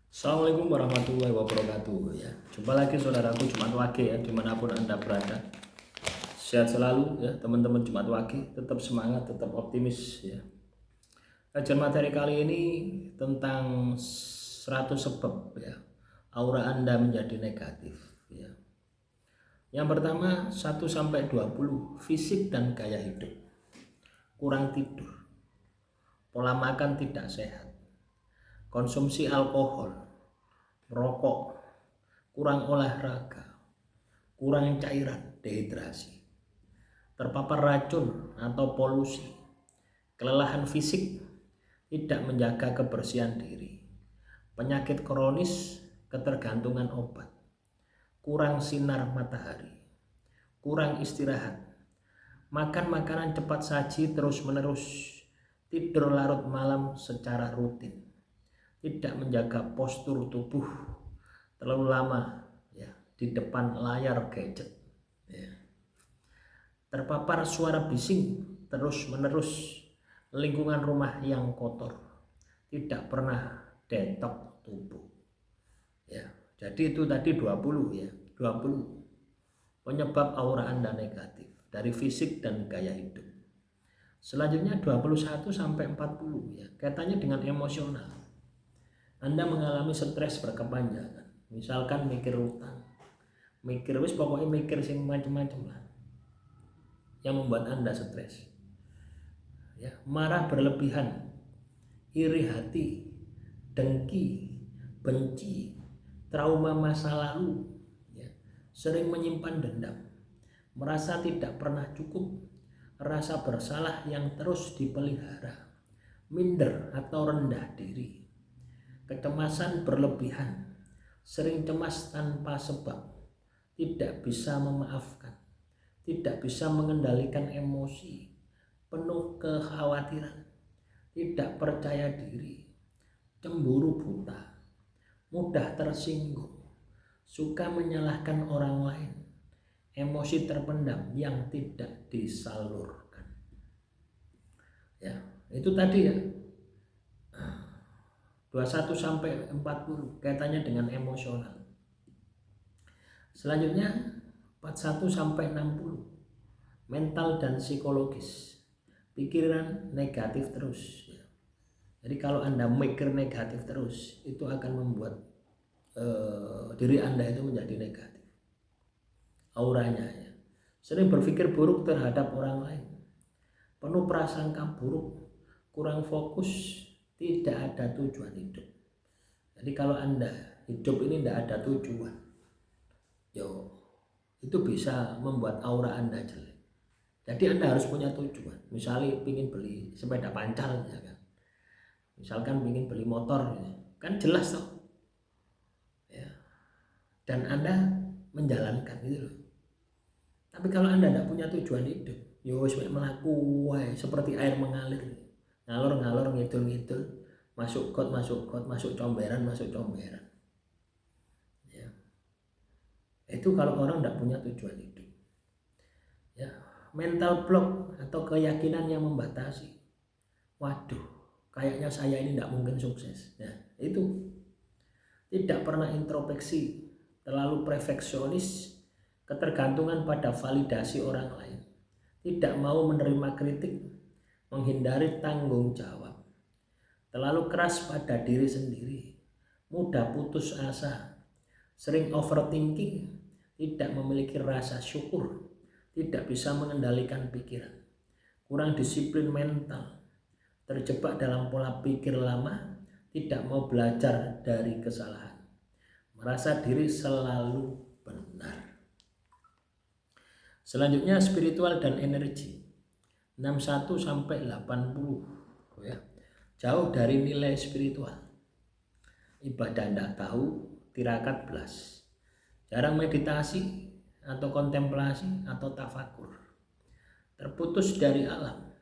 Assalamualaikum warahmatullahi wabarakatuh ya. Jumpa lagi saudaraku Jumat Wage ya, dimanapun Anda berada. Sehat selalu ya teman-teman Jumat Wage, tetap semangat, tetap optimis ya. Kajian materi kali ini tentang 100 sebab ya aura Anda menjadi negatif ya. Yang pertama 1 sampai 20, fisik dan gaya hidup. Kurang tidur, pola makan tidak sehat, konsumsi alkohol, merokok, kurang olahraga, kurang cairan, dehidrasi, terpapar racun atau polusi, kelelahan fisik, tidak menjaga kebersihan diri, penyakit kronis, ketergantungan obat, kurang sinar matahari, kurang istirahat, makan makanan cepat saji terus-menerus, tidur larut malam secara rutin, tidak menjaga postur tubuh, terlalu lama ya di depan layar gadget ya. Terpapar suara bising terus-menerus, lingkungan rumah yang kotor, tidak pernah detok tubuh ya. Jadi itu tadi 20 ya, 20 penyebab aura Anda negatif dari fisik dan gaya hidup. Selanjutnya 21 sampai 40 ya, kaitannya dengan emosional. Anda mengalami stres berkepanjangan, misalkan mikir utang, mikir pokoknya mikir sing macam-macam lah yang membuat Anda stres ya. Marah berlebihan, iri hati, dengki, benci, trauma masa lalu ya. Sering menyimpan dendam, merasa tidak pernah cukup, rasa bersalah yang terus dipelihara, minder atau rendah diri, kecemasan berlebihan, sering cemas tanpa sebab, tidak bisa memaafkan, tidak bisa mengendalikan emosi, penuh kekhawatiran, tidak percaya diri, cemburu buta, mudah tersinggung, suka menyalahkan orang lain, emosi terpendam yang tidak disalurkan. Ya, itu tadi ya. 21 sampai 40 kaitannya dengan emosional. Selanjutnya 41 sampai 60 mental dan psikologis. Pikiran negatif terus ya. Jadi kalau Anda mikir negatif terus, itu akan membuat diri Anda itu menjadi negatif. Auranya ya. Sering berpikir buruk terhadap orang lain, penuh prasangka buruk, kurang fokus, tidak ada tujuan hidup. Jadi kalau Anda hidup ini tidak ada tujuan, itu bisa membuat aura Anda jelek. Jadi Anda harus punya tujuan. Misalnya ingin beli sepeda pancal ya kan, misalkan ingin beli motor ya, kan jelas toh ya. Dan Anda menjalankan gitu loh. Tapi kalau Anda tidak punya tujuan hidup, wis melaku seperti air mengalir, ngalor ngidul masuk got masuk comberan ya. Itu kalau orang tidak punya tujuan hidup ya. Mental block atau keyakinan yang membatasi, waduh kayaknya saya ini tidak mungkin sukses ya. Itu tidak pernah introspeksi, terlalu perfeksionis, ketergantungan pada validasi orang lain, tidak mau menerima kritik, menghindari tanggung jawab, terlalu keras pada diri sendiri, mudah putus asa, sering overthinking, tidak memiliki rasa syukur, tidak bisa mengendalikan pikiran, kurang disiplin mental, terjebak dalam pola pikir lama, tidak mau belajar dari kesalahan, merasa diri selalu benar. Selanjutnya spiritual dan energi 61 sampai 80 ya. Jauh dari nilai spiritual, ibadah tidak tahu, tirakat belas, jarang meditasi atau kontemplasi atau tafakur, terputus dari alam,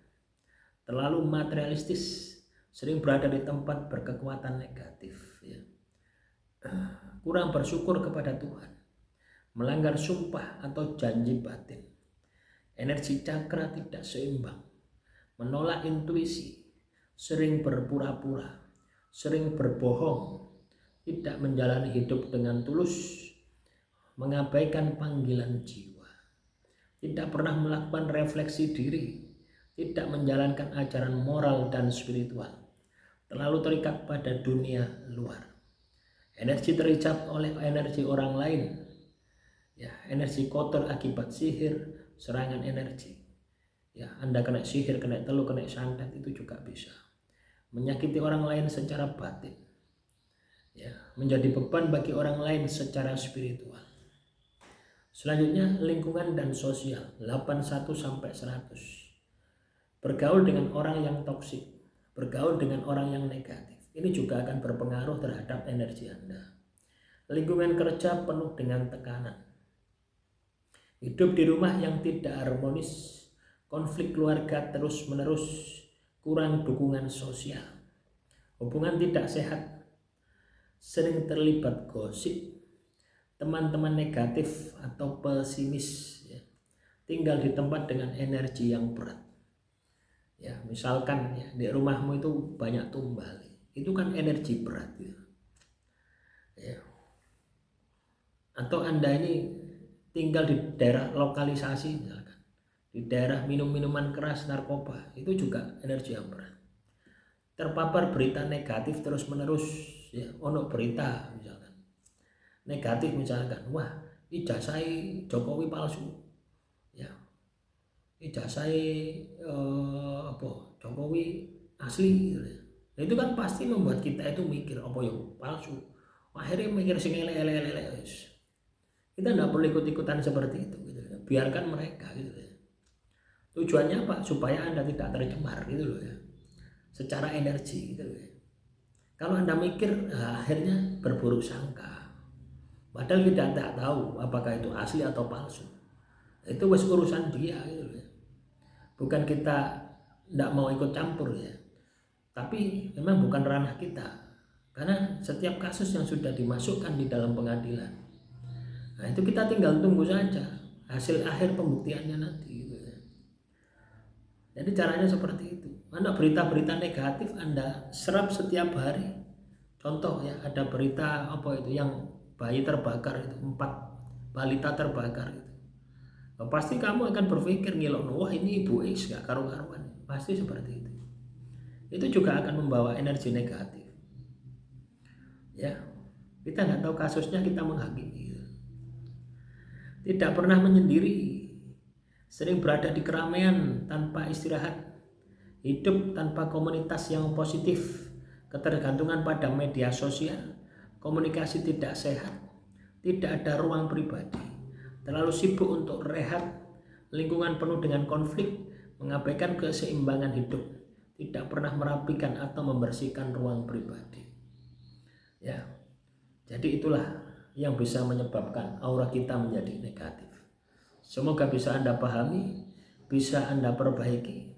terlalu materialistis, sering berada di tempat berkekuatan negatif ya. Kurang bersyukur kepada Tuhan, melanggar sumpah atau janji batin, energi cakra tidak seimbang, menolak intuisi, sering berpura-pura, sering berbohong, tidak menjalani hidup dengan tulus, mengabaikan panggilan jiwa, tidak pernah melakukan refleksi diri, tidak menjalankan ajaran moral dan spiritual, terlalu terikat pada dunia luar. Energi terhijab oleh energi orang lain, ya, energi kotor akibat sihir, serangan energi. Ya, Anda kena sihir, kena telu, kena santet, itu juga bisa. Menyakiti orang lain secara batin, ya, menjadi beban bagi orang lain secara spiritual. Selanjutnya lingkungan dan sosial 81 sampai 100. Bergaul dengan orang yang toksik, bergaul dengan orang yang negatif, ini juga akan berpengaruh terhadap energi Anda. Lingkungan kerja penuh dengan tekanan, hidup di rumah yang tidak harmonis, konflik keluarga terus-menerus, kurang dukungan sosial, hubungan tidak sehat, sering terlibat gosip, teman-teman negatif atau pesimis, ya. Tinggal di tempat dengan energi yang berat. Ya, misalkan ya, di rumahmu itu banyak tumbal, itu kan energi berat, ya. Atau Anda ini tinggal di daerah lokalisasi, misalkan di daerah minum-minuman keras, narkoba, itu juga energi yang berat. Terpapar berita negatif terus-menerus, ya, ono berita misalkan negatif, misalkan, wah, ijazah Jokowi palsu, ya, ijazah Jokowi asli, gitu ya. Itu kan pasti membuat kita itu mikir apa yang palsu, akhirnya mikir sing elek-elek. Kita tidak perlu ikut-ikutan seperti itu, gitu ya. Biarkan mereka, gitu ya. Tujuannya apa? Supaya Anda tidak tercemar, gitu loh, ya, secara energi, gitu ya. Kalau Anda mikir, akhirnya berburuk sangka, padahal kita tidak tahu apakah itu asli atau palsu. Itu wes urusan dia, gitu ya. Bukan kita tidak mau ikut campur, ya, tapi memang bukan ranah kita, karena setiap kasus yang sudah dimasukkan di dalam pengadilan, nah itu kita tinggal tunggu saja hasil akhir pembuktiannya nanti, gitu ya. Jadi caranya seperti itu. Anda berita-berita negatif Anda serap setiap hari. Contoh ya, ada berita apa itu yang bayi terbakar itu, 4 balita terbakar itu. Nah, pasti kamu akan berpikir ngilok, wah ini ibu X gak karu-karuan. Pasti seperti itu. Itu juga akan membawa energi negatif. Ya, kita nggak tahu kasusnya, kita menghakimi. Tidak pernah menyendiri, sering berada di keramaian tanpa istirahat, hidup tanpa komunitas yang positif, ketergantungan pada media sosial, komunikasi tidak sehat, tidak ada ruang pribadi, terlalu sibuk untuk rehat, lingkungan penuh dengan konflik, mengabaikan keseimbangan hidup, tidak pernah merapikan atau membersihkan ruang pribadi. Ya, jadi itulah yang bisa menyebabkan aura kita menjadi negatif. Semoga bisa Anda pahami, bisa Anda perbaiki,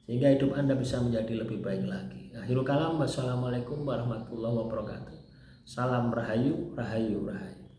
sehingga hidup Anda bisa menjadi lebih baik lagi. Akhirul kalam, wassalamualaikum warahmatullahi wabarakatuh. Salam rahayu, rahayu, rahayu.